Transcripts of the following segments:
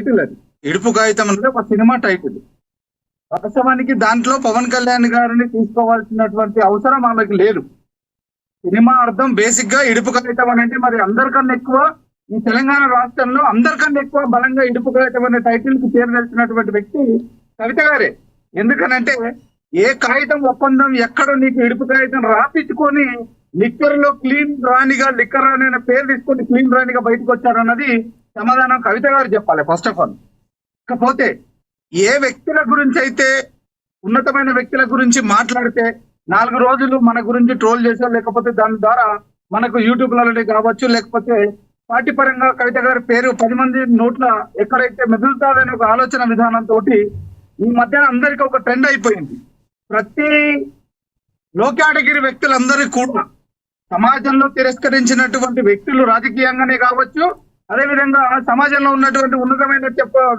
Title అది ఇడుపు కాగితం అనేది ఒక సినిమా టైటిల్. వాస్తవానికి దాంట్లో పవన్ కళ్యాణ్ గారిని తీసుకోవాల్సినటువంటి అవసరం ఆమెకు లేదు. సినిమా అర్థం బేసిక్ గా ఇడుపు కాగితం అని అంటే మరి అందరికన్నా ఎక్కువ ఈ తెలంగాణ రాష్ట్రంలో అందరికన్నా ఎక్కువ బలంగా ఇడుపు కాగితం అనే టైటిల్ కి పేరు తెలిసినటువంటి వ్యక్తి కవిత గారే. ఎందుకనంటే ఏ కాగితం ఒప్పందం ఎక్కడో నీకు ఇడుపు కాగితం రాపించుకొని లిక్కర్ లో క్లీన్ రాణిగా లిక్కర్ రాణి అనే పేరు తీసుకొని క్లీన్ రాణిగా బయటకు వచ్చారన్నది సమాధానం కవిత గారు చెప్పాలి ఫస్ట్ ఆఫ్ ఆల్. ఇకపోతే ఏ వ్యక్తుల గురించి అయితే ఉన్నతమైన వ్యక్తుల గురించి మాట్లాడితే 4 రోజులు మన గురించి ట్రోల్ చేశారు, లేకపోతే దాని ద్వారా మనకు యూట్యూబ్లలో కావచ్చు, లేకపోతే పార్టీ పరంగా కవిత గారి పేరు 10 మంది నోట్ల ఎక్కడైతే మెదులుతాదనే ఒక ఆలోచన విధానంతో ఈ మధ్యన అందరికీ ఒక ట్రెండ్ అయిపోయింది. ప్రతి లో కేటగిరీ వ్యక్తులందరూ కూడా సమాజంలో తిరస్కరించినటువంటి వ్యక్తులు రాజకీయంగానే కావచ్చు, అదేవిధంగా సమాజంలో ఉన్నటువంటి ఉన్నతమైన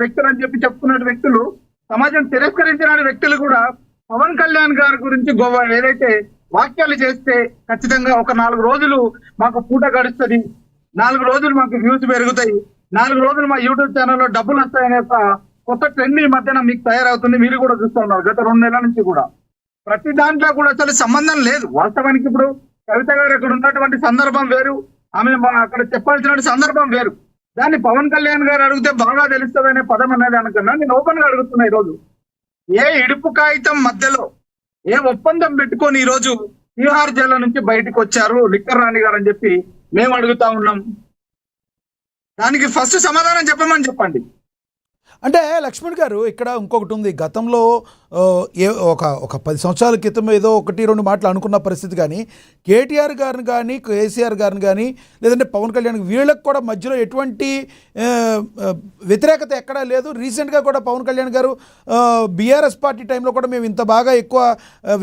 వ్యక్తులు అని చెప్పుకున్న వ్యక్తులు, సమాజం తిరస్కరించిన వ్యక్తులు కూడా పవన్ కళ్యాణ్ గారి గురించి ఏదైతే వాక్యాలు చేస్తే ఖచ్చితంగా ఒక 4 రోజులు మాకు పూట గడుస్తుంది, 4 రోజులు మాకు వ్యూస్ పెరుగుతాయి, 4 రోజులు మా యూట్యూబ్ ఛానల్లో డబ్బులు వస్తాయనే ఒక కొత్త ట్రెండ్ ఈ మధ్యన మీకు తయారవుతుంది. మీరు కూడా చూస్తూ ఉన్నారు గత 2 నెలల నుంచి కూడా. ప్రతి దాంట్లో కూడా అసలు సంబంధం లేదు. వాస్తవానికి ఇప్పుడు కవిత గారు అక్కడ ఉన్నటువంటి సందర్భం వేరు, ఆమె అక్కడ చెప్పాల్సిన సందర్భం వేరు. దాన్ని పవన్ కళ్యాణ్ గారు అడిగితే బాగా తెలుస్తుంది అనే పదం అనేది అనుకున్నా. నేను ఓపెన్ గా అడుగుతున్నా, ఈరోజు ఏ ఇడుపు కాగితం మధ్యలో ఏ ఒప్పందం పెట్టుకొని ఈరోజు తిహార్ జైలు నుంచి బయటకు వచ్చారు లిక్కర్ రాణి గారు అని చెప్పి మేము అడుగుతా ఉన్నాం. దానికి ఫస్ట్ సమాధానం చెప్పమని చెప్పండి. అంటే లక్ష్మణ్ గారు ఇక్కడ ఇంకొకటి ఉంది. గతంలో ఒక 10 సంవత్సరాల క్రితం ఏదో 1-2 మాటలు అనుకున్న పరిస్థితి, కానీ కేటీఆర్ గారిని కానీ కేసీఆర్ గారిని కానీ లేదంటే పవన్ కళ్యాణ్ వీళ్ళకి కూడా మధ్యలో ఎటువంటి వ్యతిరేకత ఎక్కడా లేదు. రీసెంట్గా కూడా పవన్ కళ్యాణ్ గారు బీఆర్ఎస్ పార్టీ టైంలో కూడా మేము ఇంత బాగా ఎక్కువ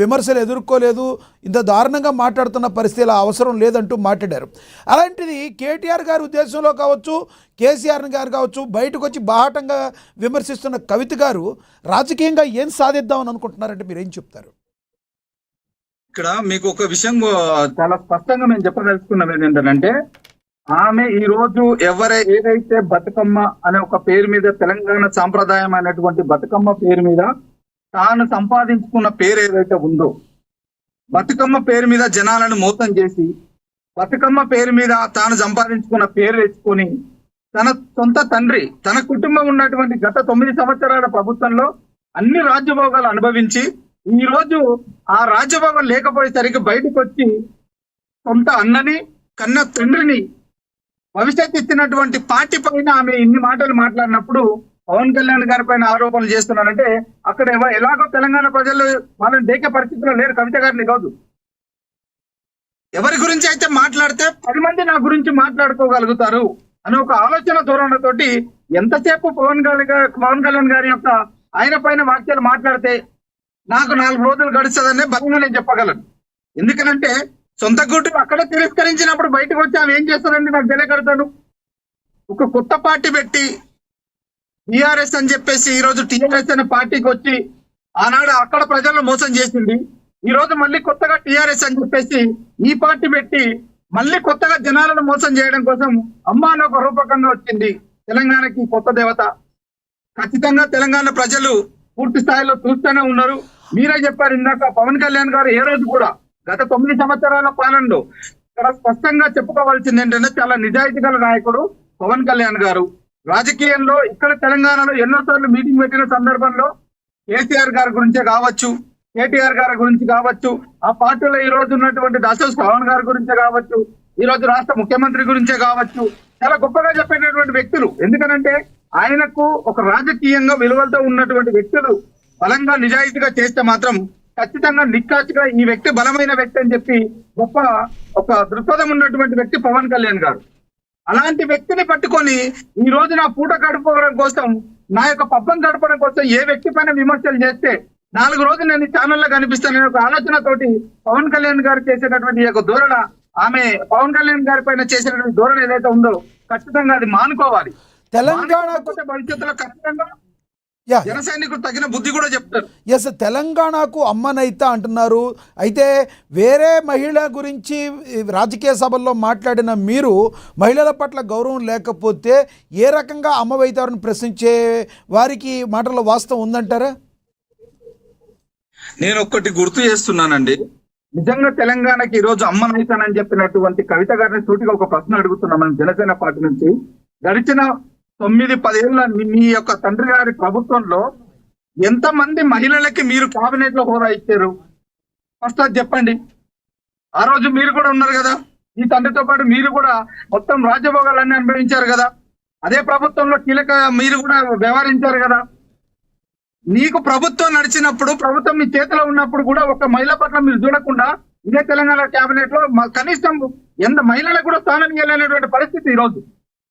విమర్శలు ఎదుర్కోలేదు, ఇంత దారుణంగా మాట్లాడుతున్న పరిస్థితి అవసరం లేదంటూ మాట్లాడారు. అలాంటిది కేటీఆర్ గారి ఉద్దేశంలో కావచ్చు, కేసీఆర్ గారు కావచ్చు, బయటకు వచ్చి బాహటంగా విమర్శిస్తున్న కవిత గారు రాజకీయంగా ఏం సాధిద్దామని అనుకుంటున్నారంటే మీరు ఏం చెప్తారు? ఇక్కడ మీకు ఒక విషయం చాలా స్పష్టంగా మేము చెప్పదలుచుకున్నాం ఏంటంటే, ఆమె ఈ రోజు ఏదైతే బతుకమ్మ అనే ఒక పేరు మీద, తెలంగాణ సాంప్రదాయం అనేటువంటి బతుకమ్మ పేరు మీద తాను సంపాదించుకున్న పేరు ఏదైతే ఉందో, బతుకమ్మ పేరు మీద జనాలను మోసం చేసి బతుకమ్మ పేరు మీద తాను సంపాదించుకున్న పేరు తెచ్చుకొని తన సొంత తండ్రి, తన కుటుంబం ఉన్నటువంటి గత 9 సంవత్సరాల ప్రభుత్వంలో అన్ని రాజ్యభోగాలు అనుభవించి ఈ రోజు ఆ రాజ్యభోగాలు లేకపోయేసరికి బయటకు వచ్చి సొంత అన్నని కన్న తండ్రిని భవిష్యత్తు ఇచ్చినటువంటి పార్టీ పైన ఆమె ఇన్ని మాటలు మాట్లాడినప్పుడు పవన్ కళ్యాణ్ గారి పైన ఆరోపణలు చేస్తున్నారంటే అక్కడ ఎలాగో తెలంగాణ ప్రజలు వాళ్ళని దేకే పరిస్థితిలో లేరు కవిత గారిని. రోజు ఎవరి గురించి అయితే మాట్లాడితే 10 మంది నా గురించి మాట్లాడుకోగలుగుతారు అని ఒక ఆలోచన ధోరణితోటి ఎంతసేపు పవన్ కళ్యాణ్ గారి యొక్క ఆయన పైన వాక్యాలు మాట్లాడితే నాకు 4 రోజులు గడుస్తుందనే బలంగా నేను చెప్పగలను. ఎందుకనంటే సొంత గుట్టు అక్కడ తిరస్కరించినప్పుడు బయటకు వచ్చి ఆమె ఏం చేస్తారండి నాకు తెలియకడతాను. ఒక కొత్త పార్టీ పెట్టి టీఆర్ఎస్ అని చెప్పేసి ఈ రోజు టీఆర్ఎస్ అనే పార్టీకి వచ్చి ఆనాడు అక్కడ ప్రజలను మోసం చేసింది. ఈ రోజు మళ్ళీ కొత్తగా టీఆర్ఎస్ అని చెప్పేసి ఈ పార్టీ పెట్టి మళ్ళీ కొత్తగా జనాలను మోసం చేయడం కోసం అమ్మ అని ఒక రూపకంగా వచ్చింది తెలంగాణకి కొత్త దేవత. ఖచ్చితంగా తెలంగాణ ప్రజలు పూర్తి స్థాయిలో చూస్తూనే ఉన్నారు. మీరే చెప్పారు ఇందాక, పవన్ కళ్యాణ్ గారు ఏ రోజు కూడా గత 9 సంవత్సరాల పాలనలో ఇక్కడ స్పష్టంగా చెప్పుకోవాల్సింది ఏంటంటే చాలా నిజాయితీ గల నాయకుడు పవన్ కళ్యాణ్ గారు. రాజకీయంలో ఇక్కడ తెలంగాణలో ఎన్నోసార్లు మీటింగ్ పెట్టిన సందర్భంలో కేసీఆర్ గారి గురించే కావచ్చు, కేటీఆర్ గారి గురించి కావచ్చు, ఆ పార్టీలో ఈ రోజు ఉన్నటువంటి దాసోస్ పవన్ గారి గురించే కావచ్చు, ఈ రోజు రాష్ట్ర ముఖ్యమంత్రి గురించే కావచ్చు, చాలా గొప్పగా చెప్పేటటువంటి వ్యక్తులు. ఎందుకనంటే ఆయనకు ఒక రాజకీయంగా విలువలతో ఉన్నటువంటి వ్యక్తులు బలంగా నిజాయితీగా చేస్తే మాత్రం ఖచ్చితంగా నిక్కాచిగా ఈ వ్యక్తి బలమైన వ్యక్తి అని చెప్పి గొప్ప ఒక దృక్పథం ఉన్నటువంటి వ్యక్తి పవన్ కళ్యాణ్ గారు. అలాంటి వ్యక్తిని పట్టుకొని ఈ రోజు నా పూట గడపడం కోసం, నా యొక్క పబ్బం గడపడం కోసం ఏ వ్యక్తి పైన విమర్శలు చేస్తే 4 రోజులు నేను ఛానల్లో కనిపిస్తాననే ఒక ఆలోచనతోటి పవన్ కళ్యాణ్ గారు చేసేటటువంటి యొక్క ధోరణ, ఆమె పవన్ కళ్యాణ్ గారి పైన చేసేటటువంటి ధోరణ ఏదైతే ఉందో ఖచ్చితంగా అది మానుకోవాలి. తెలంగాణ భవిష్యత్తులో ఖచ్చితంగా యా జన సైనికుడు తగిన బుద్ధి కూడా చెప్తారు. ఎస్, తెలంగాణకు అమ్మనైతా అంటున్నారు. అయితే వేరే మహిళ గురించి రాజకీయ సభల్లో మాట్లాడిన మీరు మహిళల పట్ల గౌరవం లేకపోతే ఏ రకంగా అమ్మవైతారని ప్రశ్నించే వారికి మాటల్లో వాస్తవం ఉందంటారా? నేను ఒక్కటి గుర్తు చేస్తున్నానండి. నిజంగా తెలంగాణకి ఈ రోజు అమ్మనైతానని చెప్పినటువంటి కవిత గారిని సూటిగా ఒక ప్రశ్న అడుగుతున్నాం మనం జనసేన పార్టీ నుంచి. గడిచిన 9-10 ఏళ్ళ మీ యొక్క తండ్రి గారి ప్రభుత్వంలో ఎంతమంది మహిళలకి మీరు కేబినెట్ లో హోదా ఇచ్చారు? ఫస్ట్ అది చెప్పండి. ఆ రోజు మీరు కూడా ఉన్నారు కదా, ఈ తండ్రితో పాటు మీరు కూడా మొత్తం రాజ్యభోగాలన్నీ అనుభవించారు కదా. అదే ప్రభుత్వంలో కీలక మీరు కూడా వ్యవహరించారు కదా. నీకు ప్రభుత్వం నడిచినప్పుడు, ప్రభుత్వం మీ చేతిలో ఉన్నప్పుడు కూడా ఒక మహిళ పట్ల మీరు చూడకుండా ఇదే తెలంగాణ కేబినెట్ లో కనీసం ఎంత మహిళలకు కూడా స్థానం ఇవ్వలేనటువంటి పరిస్థితి ఈ రోజు.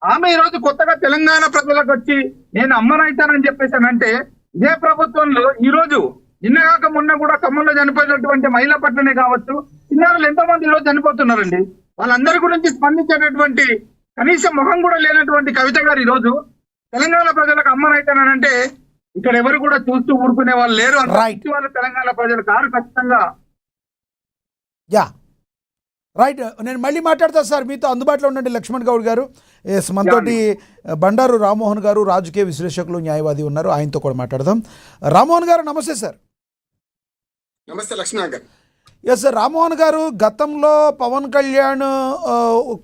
ఆమె ఈ రోజు కొత్తగా తెలంగాణ ప్రజలకు వచ్చి నేను అమ్మనైతానని చెప్పేసానంటే, ఇదే ప్రభుత్వంలో ఈ రోజు నిన్నగాక మొన్న కూడా ఖమ్మంలో చనిపోయినటువంటి మహిళ పట్లనే కావచ్చు, చిన్నారులు ఎంతో మంది ఈ రోజు చనిపోతున్నారండి. వాళ్ళందరి గురించి స్పందించేటటువంటి కనీసం మొహం కూడా లేనటువంటి కవిత గారు ఈ రోజు తెలంగాణ ప్రజలకు అమ్మనైతానంటే ఇక్కడ ఎవరు కూడా చూస్తూ ఊరుకునే వాళ్ళు లేరు. రైట్, వాళ్ళు తెలంగాణ ప్రజలు కారు ఖచ్చితంగా. యా రైట్, నేను మళ్ళీ మాట్లాడతా సార్. మీతో అందుబాటులో ఉండండి లక్ష్మణ్ గౌడ్ గారు. ఎస్, మనతోటి బండారు రామ్మోహన్ గారు రాజకీయ విశ్లేషకులు, న్యాయవాది ఉన్నారు. ఆయనతో కూడా మాట్లాడదాం. రామ్మోహన్ గారు నమస్తే సార్. నమస్తే లక్ష్మణ్ గారు. ఎస్ సార్, రామ్మోహన్ గారు, గతంలో పవన్ కళ్యాణ్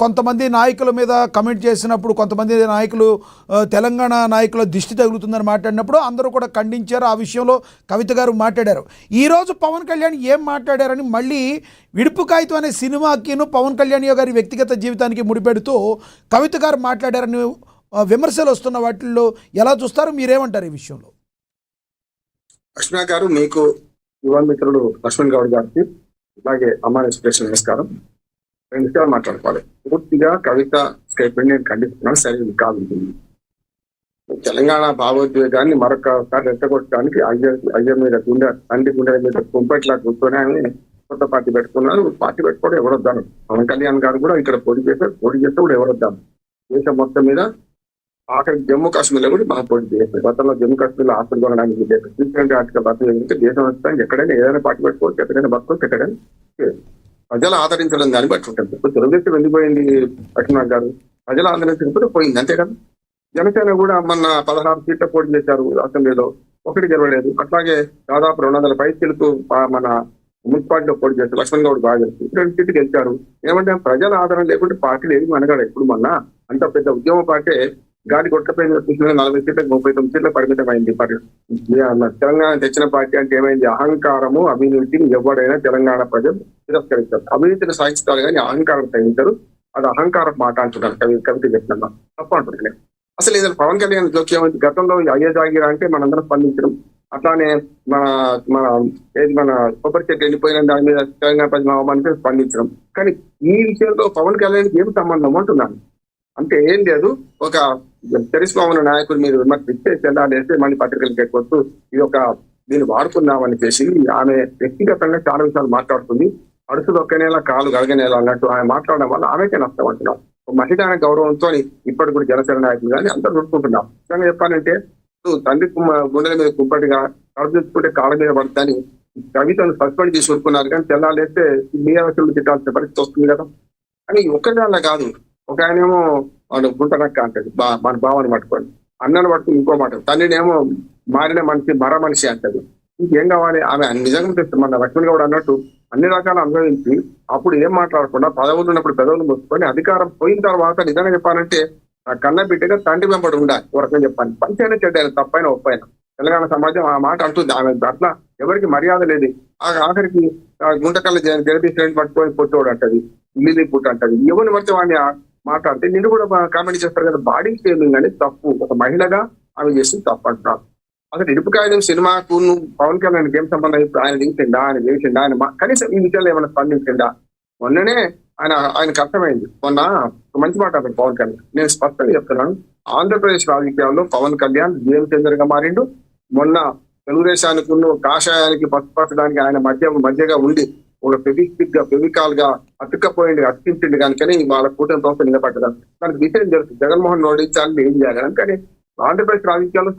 కొంతమంది నాయకుల మీద కమెంట్ చేసినప్పుడు, కొంతమంది నాయకులు తెలంగాణ నాయకుల దిష్టి తగులుతుందని మాట్లాడినప్పుడు అందరూ కూడా ఖండించారు. ఆ విషయంలో కవిత గారు మాట్లాడారు. ఈరోజు పవన్ కళ్యాణ్ ఏం మాట్లాడారని మళ్ళీ విడుపు కాగితం అనే సినిమాకిను పవన్ కళ్యాణ్ గారి వ్యక్తిగత జీవితానికి ముడిపెడుతూ కవిత గారు మాట్లాడారని విమర్శలు వస్తున్న వాటిల్లో ఎలా చూస్తారు? మీరేమంటారు ఈ విషయంలో? లక్ష్మణ్ గారు, మీకు యువ మిత్రుడు లక్ష్మణ్ గౌడ్ గారికి అలాగే అమ్మాయి ఎక్స్ప్రెషన్ నమస్కారం. 2 విషయాలు మాట్లాడుకోవాలి. పూర్తిగా కవిత స్టేట్మెంట్ నేను ఖండిస్తున్నాను, సరైనది కాదు. తెలంగాణ భావోద్వేగాన్ని మరొకసారి రెచ్చగొట్టడానికి అయ్య మీద గుండె తండ్రి గుండెల మీద కుంపట్లా కూర్చొని ఆయన కొత్త పార్టీ పెట్టుకున్నారు. పార్టీ పెట్టుకోవడం ఎవరొద్దాను. పవన్ కళ్యాణ్ గారు కూడా ఇక్కడ పోటీ చేస్తే కూడా ఎవరొద్దాను. దేశం మొత్తం మీద ఆఖరి జమ్మూ కాశ్మీర్ లో కూడా మనం పోటీ చేస్తాం. గతంలో జమ్మూ కాశ్మీర్ లో ఆస్తులు కొనడానికి ఆర్టికల్ బతకడానికి దేశం వస్తానికి ఎక్కడైనా ఏదైనా పార్టీ పెట్టుకోవచ్చు, ఎక్కడైనా బతుకోవచ్చు, ఎక్కడైనా ప్రజలు ఆదరించడం దాన్ని బట్టి ఉంటుంది. ఇప్పుడు తెలుగుదేశం వెళ్ళిపోయింది లక్ష్మణ్ గారు, ప్రజలు ఆదరించకపోతే పోయింది, అంతే కదా. జనసేన కూడా మొన్న 16 సీట్ల పోటీ చేశారు అసెంబ్లీలో, 1 గెలవలేదు. అట్లాగే దాదాపు 200 పైసలకు మన మున్సిపాలిటీలో పోటీ చేస్తారు. లక్ష్మణ్ గౌడ్ బాగా తెలుసు, 2 సీట్లు గెలిచారు. ఏమంటే ప్రజల ఆదరణ లేకుంటే పార్టీలు ఏమి అనగాడు. ఇప్పుడు మొన్న అంత పెద్ద ఉద్యమ పార్టీ గాడి కొట్టపోయిన 40 సీట్లకు 39 సీట్లకు పరిమితమైంది. తెలంగాణ తెచ్చిన పార్టీ అంటే ఏమైంది? అహంకారము, అవినీతిని ఎవరైనా తెలంగాణ ప్రజలు తిరస్కరిస్తారు. అవినీతిని సాధిస్తారు కానీ అహంకారం సహించారు. అది అహంకారం మాట అంటున్నారు. కవిత చెప్పిన తప్ప అంటున్నారు. అసలు ఏదైనా పవన్ కళ్యాణ్ జోక్యం గతంలో అయ్యే జాగిరా అంటే మనందరం స్పందించడం, అట్లానే మన కొబ్బరి చెట్టు వెళ్ళిపోయిన దాని మీద తెలంగాణ ప్రజల అవమానించి స్పందించడం. కానీ ఈ విషయంలో పవన్ కళ్యాణ్కి ఏమి సంబంధం అంటున్నాను. అంటే ఏం లేదు, ఒక చరిస్మా ఉన్న నాయకుడు మీరు విమర్శిస్తే చెల్లాలేస్తే మళ్ళీ పత్రికలు పెట్టుకోవచ్చు, ఇది ఒక దీన్ని వాడుకున్నామని చేసి ఆమె వ్యక్తిగతంగా చాలా విషయాలు మాట్లాడుతుంది. అడుసులు ఒక్కనేలా కాలు గలగనేలా అన్నట్టు ఆమె మాట్లాడడం వల్ల ఆమెకే నష్టం అంటున్నాం. మహిళా గౌరవంతో ఇప్పటి కూడా జనసేన నాయకులు కానీ అందరూ చూసుకుంటున్నాం. నిజంగా చెప్పాలంటే తండ్రి గుండెల మీద కుంపటిగా కడుచుకుంటే కాళ్ళ మీద పడుతుందని కవితను సస్పెండ్ చేసి ఊరుకున్నారు. కానీ తెల్లాలేస్తే మీరవసరం తిట్టాల్సిన పరిస్థితి వస్తుంది కదా. అని ఒక్కదానిలా కాదు, ఒక ఆయనేమో వాడు గుంటనక్క అంటది మన భావాన్ని పట్టుకోండి, అన్నను పట్టుకుని ఇంకో మాట, తండ్రినేమో మారిన మనిషి మర మనిషి అంటది. ఇంకేం కావాలి? ఆమె నిజంగా మన లక్ష్మణ్ గౌడ్ అన్నట్టు అన్ని రకాలు అనుభవించి అప్పుడు ఏం మాట్లాడకుండా పదవులు ఉన్నప్పుడు పెదవులు మూసుకొని అధికారం పోయిన తర్వాత నిజంగా చెప్పాలంటే ఆ కన్న బిడ్డగా తండ్రి వెంబడి ఉండాలి. ఒక రకంగా చెప్పాలి, పంచైనా చెడ్డ తప్పైన ఒప్పైనా తెలంగాణ సమాజం ఆ మాట అంటుంది. ఆమె అట్లా ఎవరికి మర్యాద లేదు. ఆఖరికి గుంటకల్ల జగదీశ్వరుని పట్టుకొని పొట్టోడు అంటది, ఇల్లు పుట్టు అంటది. ఎవరిని పడితే వాడిని మాట్లాడితే నిన్ను కూడా కామెంట్ చేస్తారు కదా. బాడీ షేమింగ్ అనేది తప్పు, ఒక మహిళగా ఆమె చేసింది తప్పు అంటున్నారు. అసలు ఇడుపు కాయడం సినిమాకు పవన్ కళ్యాణ్ ఏం సంబంధం? ఆయన దించిండా, ఆయన లేచిండా, ఆయన కనీసం ఈ విషయాలు ఏమైనా స్పందించిండా? మొన్ననే ఆయనకు అర్థమైంది. మొన్న మంచి మాట అన్నాడు పవన్ కళ్యాణ్. నేను స్పష్టంగా చెప్తున్నాను, ఆంధ్రప్రదేశ్ రాజకీయాల్లో పవన్ కళ్యాణ్ గేమ్ చేంజర్ గా మారిండు. మొన్న తెలుగుదేశానికి కాషాయానికి పట్టుపట్టడానికి ఆయన మధ్యగా ఉండి ఒక ఫెవికాల్ గా అతికించిండు కనుకని వాళ్ళ కూటమి సంస్థ నిలబడ్డారు. దానికి విషయం తెలుసు, జగన్మోహన్ ఓడించాలని ఏం చేయాలని. కానీ ఆంధ్రప్రదేశ్ రాజకీయాల్లో